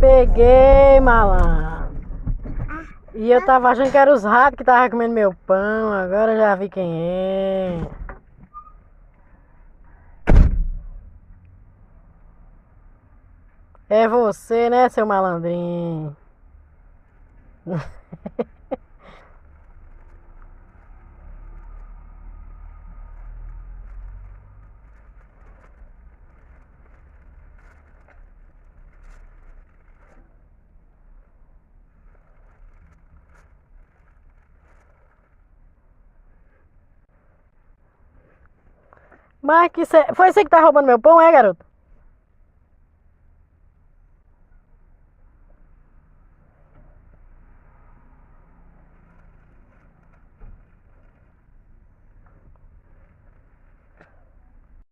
Peguei, malandro. E eu tava achando que era os ratos que tava comendo meu pão. Agora eu já vi quem é. É você, né, seu malandrinho? Mas que foi você que tá roubando meu pão, é, garoto?